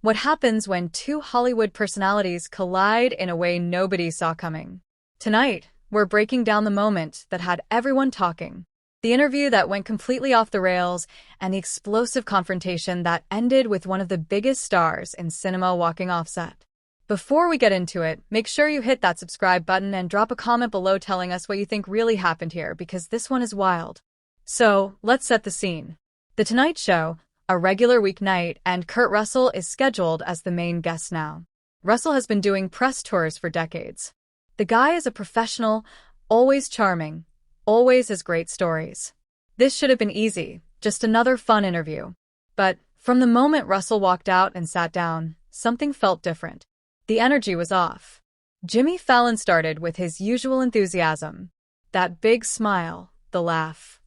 What happens when two Hollywood personalities collide in a way nobody saw coming? Tonight, we're breaking down the moment that had everyone talking, the interview that went completely off the rails, and the explosive confrontation that ended with one of the biggest stars in cinema walking off set. Before we get into it, make sure you hit that subscribe button and drop a comment below telling us what you think really happened here, because this one is wild. So, let's set the scene. The Tonight Show, a regular weeknight, and Kurt Russell is scheduled as the main guest now. Russell has been doing press tours for decades. The guy is a professional, always charming, always has great stories. This should have been easy, just another fun interview. But from the moment Russell walked out and sat down, something felt different. The energy was off. Jimmy Fallon started with his usual enthusiasm. That big smile, the laugh.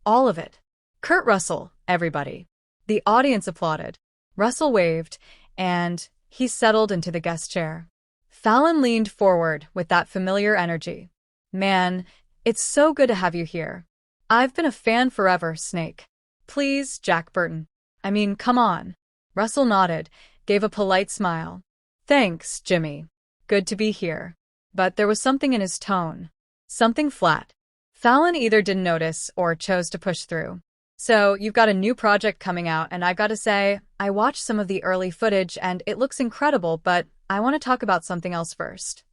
All of it. Kurt Russell, everybody. The audience applauded. Russell waved, and he settled into the guest chair. Fallon leaned forward with that familiar energy. "Man, it's so good to have you here. I've been a fan forever, Snake. Please, Jack Burton. I mean, come on." Russell nodded, gave a polite smile. "Thanks, Jimmy. Good to be here." But there was something in his tone. Something flat. Fallon either didn't notice or chose to push through. "So, you've got a new project coming out, and I've got to say, I watched some of the early footage and it looks incredible, but I want to talk about something else first."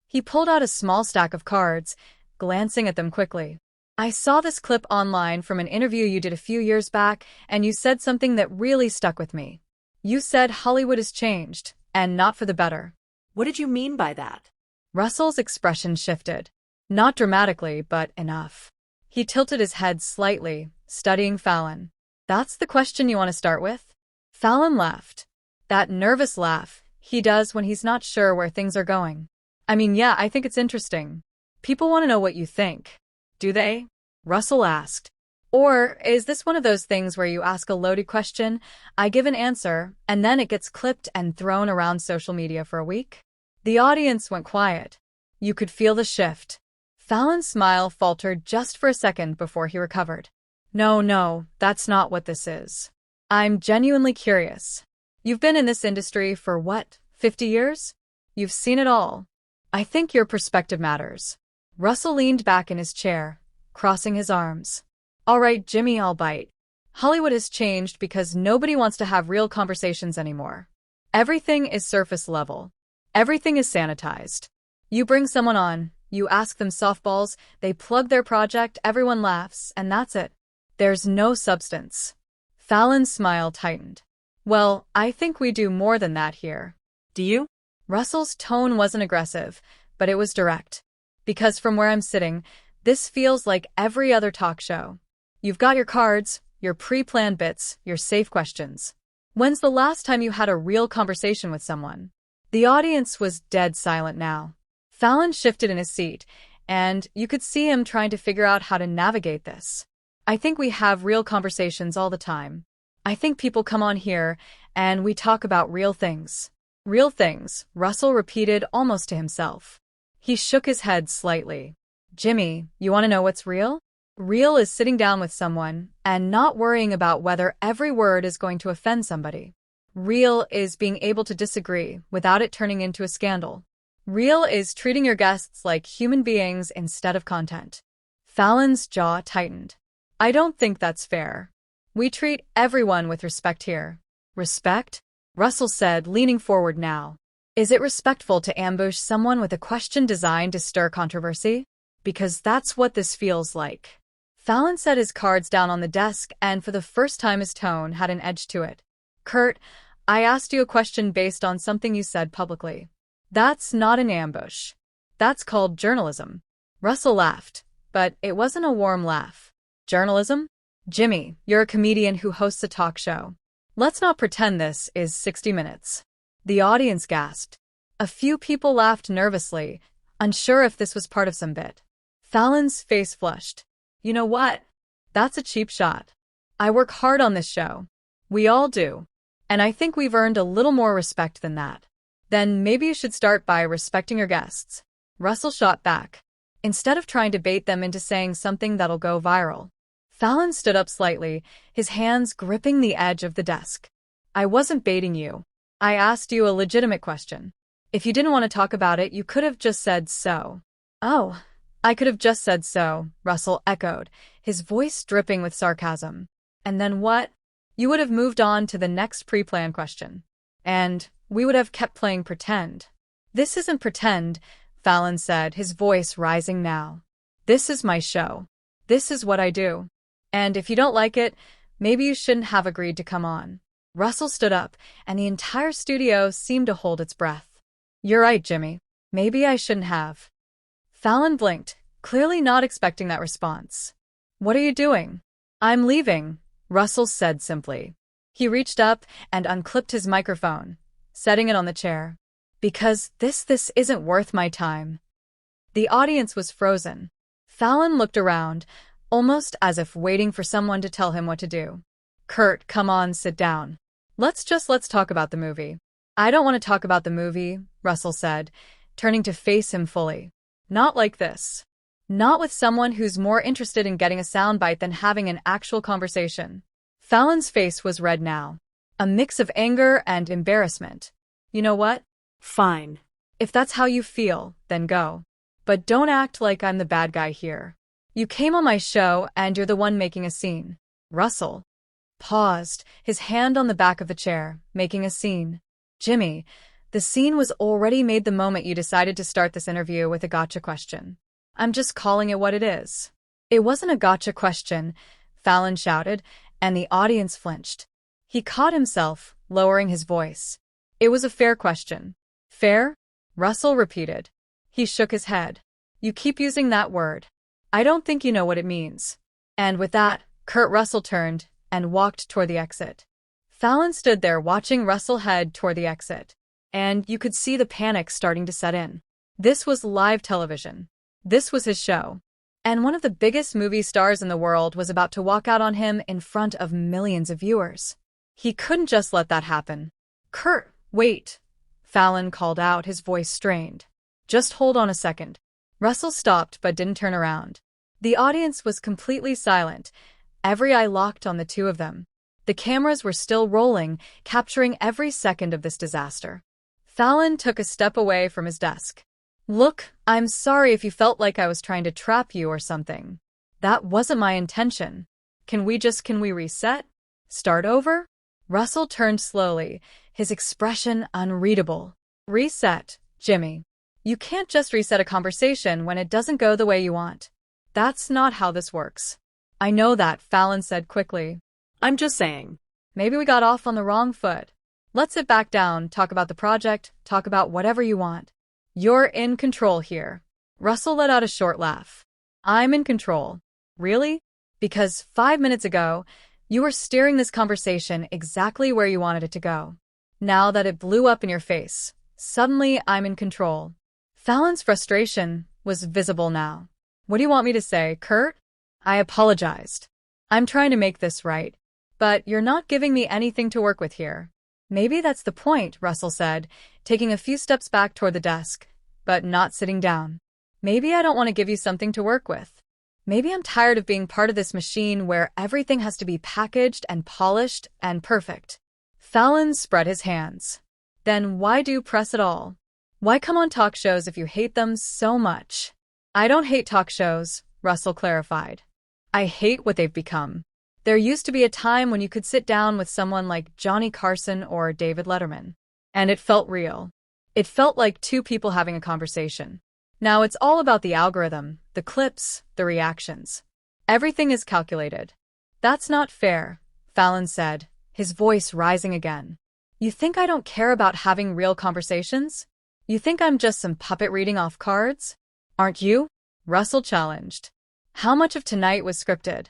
He pulled out a small stack of cards, glancing at them quickly. "I saw this clip online from an interview you did a few years back, and you said something that really stuck with me. You said Hollywood has changed, and not for the better." What did you mean by that? Russell's expression shifted. Not dramatically, but enough. He tilted his head slightly, studying Fallon. "That's the question you want to start with?" Fallon laughed. That nervous laugh he does when he's not sure where things are going. "I mean, yeah, I think it's interesting. People want to know what you think." "Do they?" Russell asked. "Or is this one of those things where you ask a loaded question, I give an answer, and then it gets clipped and thrown around social media for a week?" The audience went quiet. You could feel the shift. Fallon's smile faltered just for a second before he recovered. No, that's not what this is. I'm genuinely curious. You've been in this industry for what, 50 years? You've seen it all. I think your perspective matters." Russell leaned back in his chair, crossing his arms. "All right, Jimmy, I'll bite. Hollywood has changed because nobody wants to have real conversations anymore. Everything is surface level. Everything is sanitized. You bring someone on, you ask them softballs, they plug their project, everyone laughs, and that's it. There's no substance." Fallon's smile tightened. "Well, I think we do more than that here." Do you? Russell's tone wasn't aggressive, but it was direct. "Because from where I'm sitting, this feels like every other talk show. You've got your cards, your pre-planned bits, your safe questions. When's the last time you had a real conversation with someone?" The audience was dead silent now. Fallon shifted in his seat, and you could see him trying to figure out how to navigate this. "I think we have real conversations all the time. I think people come on here, and we talk about real things." "Real things," Russell repeated almost to himself. He shook his head slightly. "Jimmy, you want to know what's real? Real is sitting down with someone and not worrying about whether every word is going to offend somebody. Real is being able to disagree without it turning into a scandal. Real is treating your guests like human beings instead of content." Fallon's jaw tightened. "I don't think that's fair. We treat everyone with respect here." "Respect?" Russell said, leaning forward now. "Is it respectful to ambush someone with a question designed to stir controversy? Because that's what this feels like." Fallon set his cards down on the desk, and for the first time his tone had an edge to it. "Kurt, I asked you a question based on something you said publicly. That's not an ambush. That's called journalism." Russell laughed, but it wasn't a warm laugh. "Journalism? Jimmy, you're a comedian who hosts a talk show. Let's not pretend this is 60 Minutes. The audience gasped. A few people laughed nervously, unsure if this was part of some bit. Fallon's face flushed. "You know what? That's a cheap shot. I work hard on this show. We all do. And I think we've earned a little more respect than that. Then maybe you should start by respecting your guests." Russell shot back. Instead of trying to bait them into saying something that'll go viral, Fallon stood up slightly, his hands gripping the edge of the desk. "I wasn't baiting you. I asked you a legitimate question. If you didn't want to talk about it, you could have just said so. Oh, I could have just said so, Russell echoed, his voice dripping with sarcasm. And then what? You would have moved on to the next pre-planned question. And we would have kept playing pretend. This isn't pretend, Fallon said, his voice rising now. This is my show. This is what I do. And if you don't like it, maybe you shouldn't have agreed to come on. Russell stood up, and the entire studio seemed to hold its breath. You're right, Jimmy. Maybe I shouldn't have. Fallon blinked, clearly not expecting that response. What are you doing? I'm leaving, Russell said simply. He reached up and unclipped his microphone, setting it on the chair. Because this isn't worth my time. The audience was frozen. Fallon looked around, almost as if waiting for someone to tell him what to do. Kurt, come on, sit down. Let's talk about the movie. I don't want to talk about the movie, Russell said, turning to face him fully. Not like this. Not with someone who's more interested in getting a soundbite than having an actual conversation. Fallon's face was red now, a mix of anger and embarrassment. You know what? Fine. If that's how you feel, then go. But don't act like I'm the bad guy here. You came on my show and you're the one making a scene. Russell paused, his hand on the back of the chair, making a scene. Jimmy, the scene was already made the moment you decided to start this interview with a gotcha question. I'm just calling it what it is. It wasn't a gotcha question, Fallon shouted, and the audience flinched. He caught himself, lowering his voice. It was a fair question. Fair? Russell repeated. He shook his head. You keep using that word. I don't think you know what it means. And with that, Kurt Russell turned and walked toward the exit. Fallon stood there watching Russell head toward the exit. And you could see the panic starting to set in. This was live television. This was his show. And one of the biggest movie stars in the world was about to walk out on him in front of millions of viewers. He couldn't just let that happen. Kurt, wait, Fallon called out, his voice strained. Just hold on a second. Russell stopped but didn't turn around. The audience was completely silent, every eye locked on the two of them. The cameras were still rolling, capturing every second of this disaster. Fallon took a step away from his desk. Look, I'm sorry if you felt like I was trying to trap you or something. That wasn't my intention. Can we reset? Start over? Russell turned slowly, his expression unreadable. Reset, Jimmy. You can't just reset a conversation when it doesn't go the way you want. That's not how this works. I know that, Fallon said quickly. I'm just saying. Maybe we got off on the wrong foot. Let's sit back down, talk about the project, talk about whatever you want. You're in control here. Russell let out a short laugh. I'm in control. Really? Because 5 minutes ago, you were steering this conversation exactly where you wanted it to go. Now that it blew up in your face, suddenly I'm in control. Fallon's frustration was visible now. What do you want me to say, Kurt? I apologized. I'm trying to make this right. But you're not giving me anything to work with here. Maybe that's the point, Russell said, taking a few steps back toward the desk, but not sitting down. Maybe I don't want to give you something to work with. Maybe I'm tired of being part of this machine where everything has to be packaged and polished and perfect. Fallon spread his hands. Then why do press at all? Why come on talk shows if you hate them so much? I don't hate talk shows, Russell clarified. I hate what they've become. There used to be a time when you could sit down with someone like Johnny Carson or David Letterman. And it felt real. It felt like two people having a conversation. Now it's all about the algorithm, the clips, the reactions. Everything is calculated. That's not fair, Fallon said, his voice rising again. You think I don't care about having real conversations? You think I'm just some puppet reading off cards? Aren't you? Russell challenged. How much of tonight was scripted?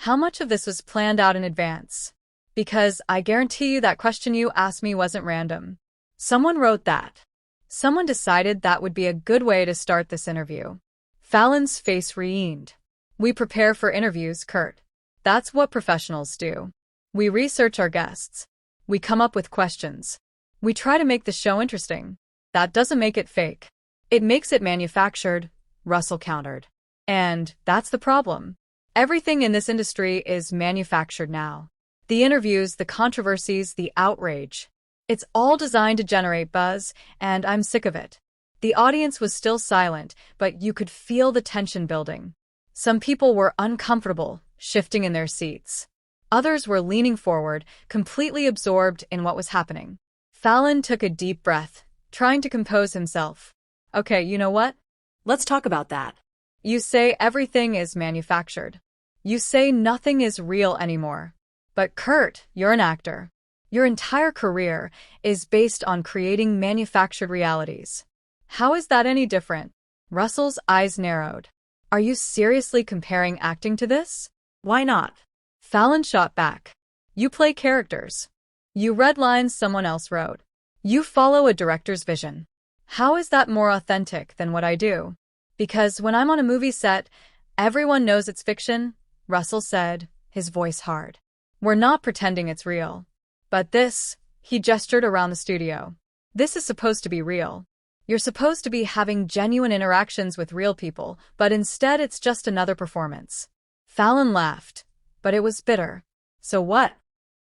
How much of this was planned out in advance? Because I guarantee you that question you asked me wasn't random. Someone wrote that. Someone decided that would be a good way to start this interview. Fallon's face re-eamed. We prepare for interviews, Kurt. That's what professionals do. We research our guests. We come up with questions. We try to make the show interesting. That doesn't make it fake. It makes it manufactured, Russell countered. And that's the problem. Everything in this industry is manufactured now. The interviews, the controversies, the outrage. It's all designed to generate buzz, and I'm sick of it. The audience was still silent, but you could feel the tension building. Some people were uncomfortable, shifting in their seats. Others were leaning forward, completely absorbed in what was happening. Fallon took a deep breath, trying to compose himself. Okay, you know what? Let's talk about that. You say everything is manufactured. You say nothing is real anymore. But Kurt, you're an actor. Your entire career is based on creating manufactured realities. How is that any different? Russell's eyes narrowed. Are you seriously comparing acting to this? Why not? Fallon shot back. You play characters. You read lines someone else wrote. You follow a director's vision. How is that more authentic than what I do? Because when I'm on a movie set, everyone knows it's fiction, Russell said, his voice hard. We're not pretending it's real. But this, he gestured around the studio. This is supposed to be real. You're supposed to be having genuine interactions with real people, but instead it's just another performance. Fallon laughed, but it was bitter. So what?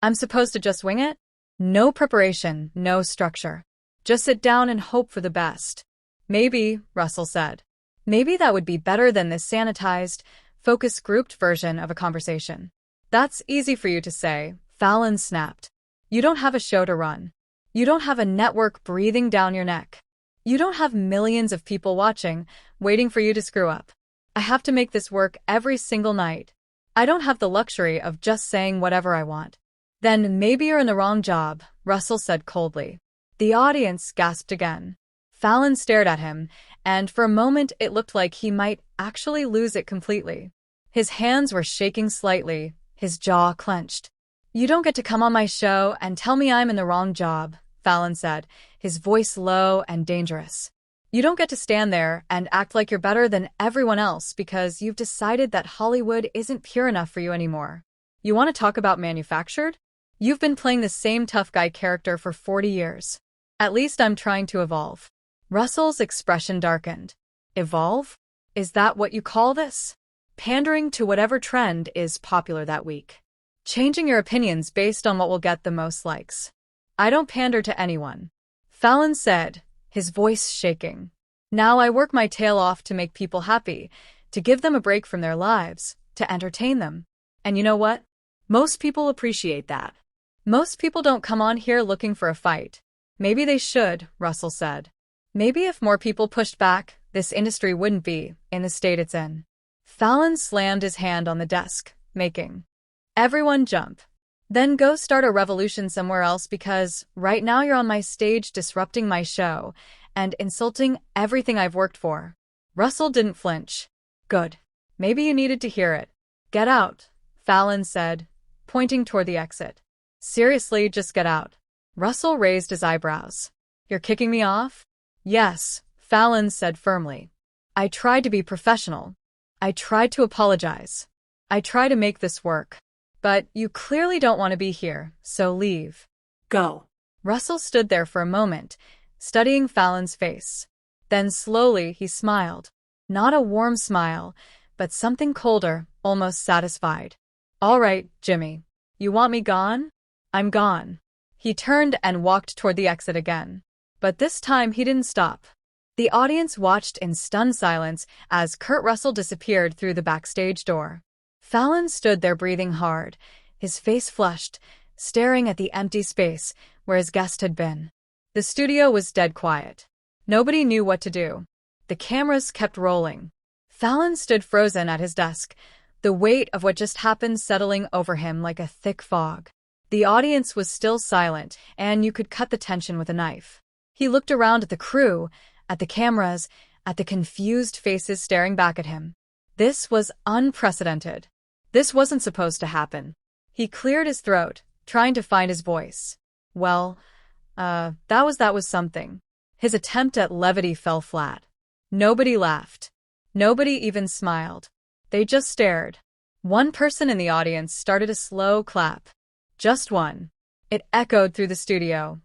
I'm supposed to just wing it? No preparation, no structure. Just sit down and hope for the best. Maybe, Russell said. Maybe that would be better than this sanitized, focus-grouped version of a conversation. That's easy for you to say, Fallon snapped. You don't have a show to run. You don't have a network breathing down your neck. You don't have millions of people watching, waiting for you to screw up. I have to make this work every single night. I don't have the luxury of just saying whatever I want. Then maybe you're in the wrong job, Russell said coldly. The audience gasped again. Fallon stared at him, and for a moment it looked like he might actually lose it completely. His hands were shaking slightly, his jaw clenched. You don't get to come on my show and tell me I'm in the wrong job, Fallon said, his voice low and dangerous. You don't get to stand there and act like you're better than everyone else because you've decided that Hollywood isn't pure enough for you anymore. You want to talk about manufactured? You've been playing the same tough guy character for 40 years. At least I'm trying to evolve. Russell's expression darkened. Evolve? Is that what you call this? Pandering to whatever trend is popular that week. Changing your opinions based on what will get the most likes. I don't pander to anyone. Fallon said, his voice shaking. Now I work my tail off to make people happy, to give them a break from their lives, to entertain them. And you know what? Most people appreciate that. Most people don't come on here looking for a fight. Maybe they should, Russell said. Maybe if more people pushed back, this industry wouldn't be in the state it's in. Fallon slammed his hand on the desk, making everyone jump. Then go start a revolution somewhere else because right now you're on my stage disrupting my show and insulting everything I've worked for. Russell didn't flinch. Good. Maybe you needed to hear it. Get out, Fallon said, pointing toward the exit. Seriously, just get out. Russell raised his eyebrows. You're kicking me off? Yes, Fallon said firmly. I tried to be professional. I tried to apologize. I tried to make this work. But you clearly don't want to be here, so leave. Go. Russell stood there for a moment, studying Fallon's face. Then slowly he smiled. Not a warm smile, but something colder, almost satisfied. All right, Jimmy. You want me gone? I'm gone. He turned and walked toward the exit again. But this time he didn't stop. The audience watched in stunned silence as Kurt Russell disappeared through the backstage door. Fallon stood there breathing hard, his face flushed, staring at the empty space where his guest had been. The studio was dead quiet. Nobody knew what to do. The cameras kept rolling. Fallon stood frozen at his desk, the weight of what just happened settling over him like a thick fog. The audience was still silent, and you could cut the tension with a knife. He looked around at the crew, at the cameras, at the confused faces staring back at him. This was unprecedented. This wasn't supposed to happen. He cleared his throat, trying to find his voice. Well, that was something. His attempt at levity fell flat. Nobody laughed. Nobody even smiled. They just stared. One person in the audience started a slow clap. Just one. It echoed through the studio,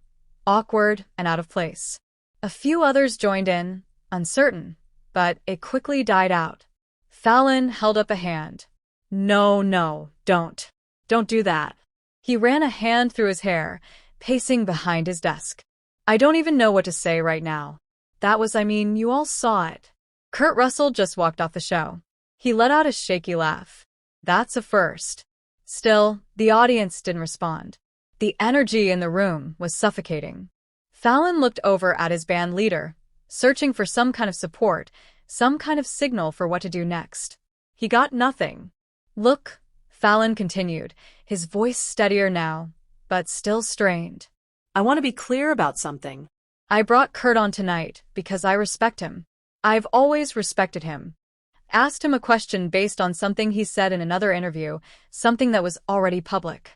awkward and out of place. A few others joined in, uncertain, but it quickly died out. Fallon held up a hand. No, don't. Don't do that. He ran a hand through his hair, pacing behind his desk. I don't even know what to say right now. You all saw it. Kurt Russell just walked off the show. He let out a shaky laugh. That's a first. Still, the audience didn't respond. The energy in the room was suffocating. Fallon looked over at his band leader, searching for some kind of support, some kind of signal for what to do next. He got nothing. Look, Fallon continued, his voice steadier now, but still strained. I want to be clear about something. I brought Kurt on tonight because I respect him. I've always respected him. Asked him a question based on something he said in another interview, something that was already public.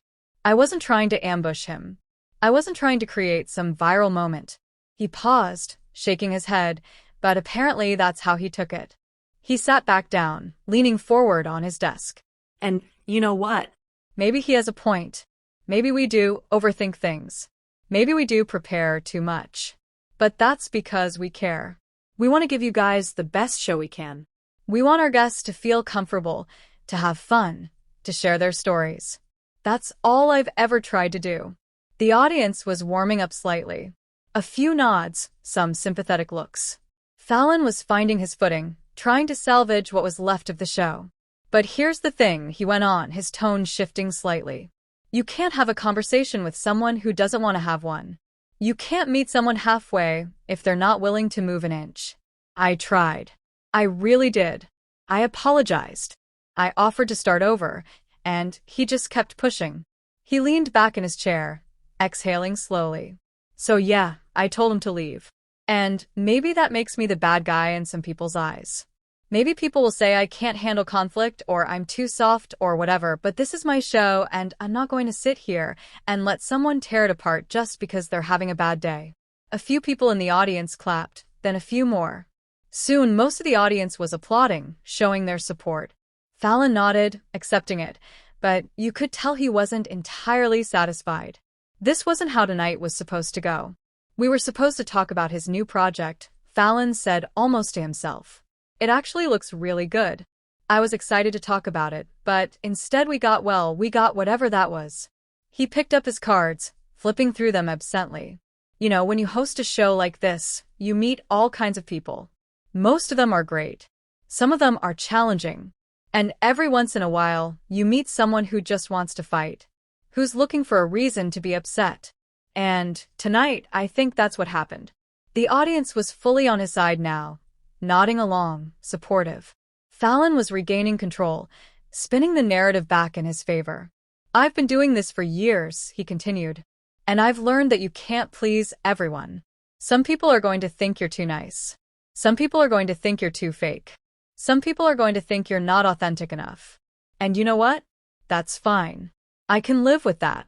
I wasn't trying to ambush him. I wasn't trying to create some viral moment. He paused, shaking his head, but apparently that's how he took it. He sat back down, leaning forward on his desk. And you know what? Maybe he has a point. Maybe we do overthink things. Maybe we do prepare too much. But that's because we care. We want to give you guys the best show we can. We want our guests to feel comfortable, to have fun, to share their stories. That's all I've ever tried to do. The audience was warming up slightly. A few nods, some sympathetic looks. Fallon was finding his footing, trying to salvage what was left of the show. But here's the thing, he went on, his tone shifting slightly. You can't have a conversation with someone who doesn't want to have one. You can't meet someone halfway if they're not willing to move an inch. I tried. I really did. I apologized. I offered to start over, and he just kept pushing. He leaned back in his chair, exhaling slowly. So yeah, I told him to leave. And maybe that makes me the bad guy in some people's eyes. Maybe people will say I can't handle conflict or I'm too soft or whatever, but this is my show and I'm not going to sit here and let someone tear it apart just because they're having a bad day. A few people in the audience clapped, then a few more. Soon, most of the audience was applauding, showing their support. Fallon nodded, accepting it, but you could tell he wasn't entirely satisfied. This wasn't how tonight was supposed to go. We were supposed to talk about his new project, Fallon said almost to himself. It actually looks really good. I was excited to talk about it, but instead we got whatever that was. He picked up his cards, flipping through them absently. You know, when you host a show like this, you meet all kinds of people. Most of them are great. Some of them are challenging. And every once in a while, you meet someone who just wants to fight, who's looking for a reason to be upset. And tonight, I think that's what happened. The audience was fully on his side now, nodding along, supportive. Fallon was regaining control, spinning the narrative back in his favor. I've been doing this for years, he continued. And I've learned that you can't please everyone. Some people are going to think you're too nice. Some people are going to think you're too fake. Some people are going to think you're not authentic enough. And you know what? That's fine. I can live with that.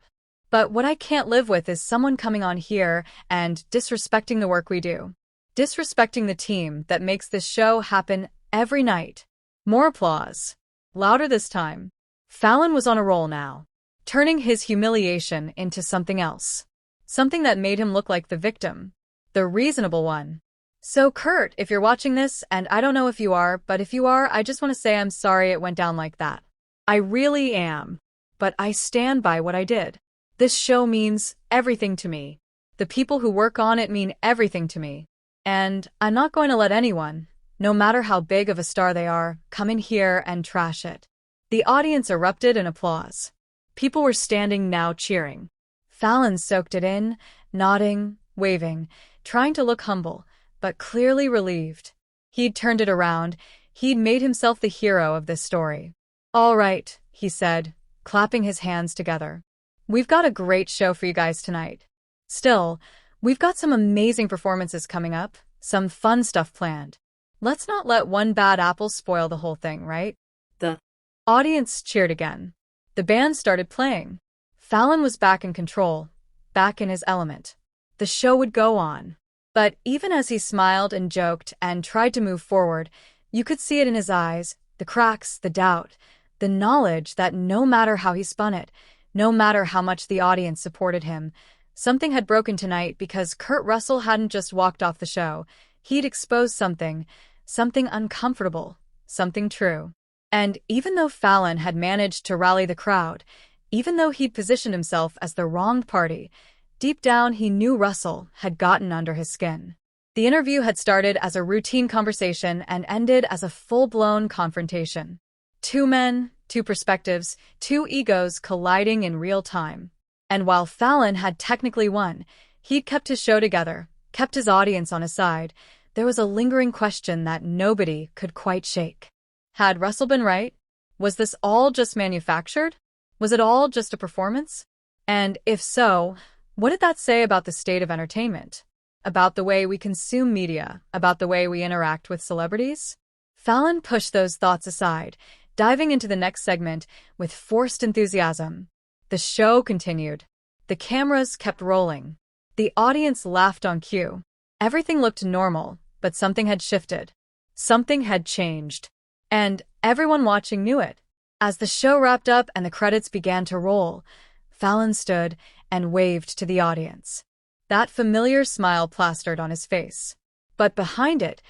But what I can't live with is someone coming on here and disrespecting the work we do. Disrespecting the team that makes this show happen every night. More applause. Louder this time. Fallon was on a roll now, turning his humiliation into something else. Something that made him look like the victim. The reasonable one. So Kurt, if you're watching this, and I don't know if you are, but if you are, I just want to say I'm sorry it went down like that. I really am. But I stand by what I did. This show means everything to me. The people who work on it mean everything to me. And I'm not going to let anyone, no matter how big of a star they are, come in here and trash it. The audience erupted in applause. People were standing now cheering. Fallon soaked it in, nodding, waving, trying to look humble, but clearly relieved. He'd turned it around. He'd made himself the hero of this story. All right, he said, clapping his hands together. We've got a great show for you guys tonight. Still, we've got some amazing performances coming up, some fun stuff planned. Let's not let one bad apple spoil the whole thing, right? The audience cheered again. The band started playing. Fallon was back in control, back in his element. The show would go on. But even as he smiled and joked and tried to move forward, you could see it in his eyes, the cracks, the doubt, the knowledge that no matter how he spun it, no matter how much the audience supported him, something had broken tonight because Kurt Russell hadn't just walked off the show. He'd exposed something uncomfortable, something true. And even though Fallon had managed to rally the crowd, even though he'd positioned himself as the wronged party, Deep down, he knew Russell had gotten under his skin. The interview had started as a routine conversation and ended as a full-blown confrontation. Two men, two perspectives, two egos colliding in real time. And while Fallon had technically won, he'd kept his show together, kept his audience on his side. There was a lingering question that nobody could quite shake. Had Russell been right? Was this all just manufactured? Was it all just a performance? And if so, what did that say about the state of entertainment? About the way we consume media? About the way we interact with celebrities? Fallon pushed those thoughts aside, diving into the next segment with forced enthusiasm. The show continued. The cameras kept rolling. The audience laughed on cue. Everything looked normal, but something had shifted. Something had changed. And everyone watching knew it. As the show wrapped up and the credits began to roll, Fallon stood and waved to the audience. That familiar smile plastered on his face. But behind it,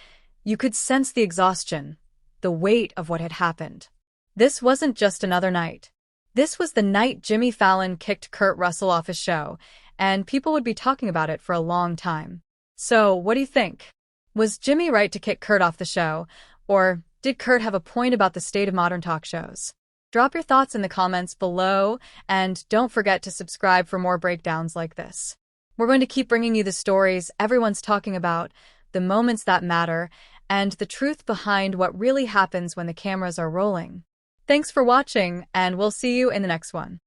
you could sense the exhaustion, the weight of what had happened. This wasn't just another night. This was the night Jimmy Fallon kicked Kurt Russell off his show, and people would be talking about it for a long time. So, what do you think? Was Jimmy right to kick Kurt off the show, or did Kurt have a point about the state of modern talk shows? Drop your thoughts in the comments below, and don't forget to subscribe for more breakdowns like this. We're going to keep bringing you the stories everyone's talking about, the moments that matter, and the truth behind what really happens when the cameras are rolling. Thanks for watching, and we'll see you in the next one.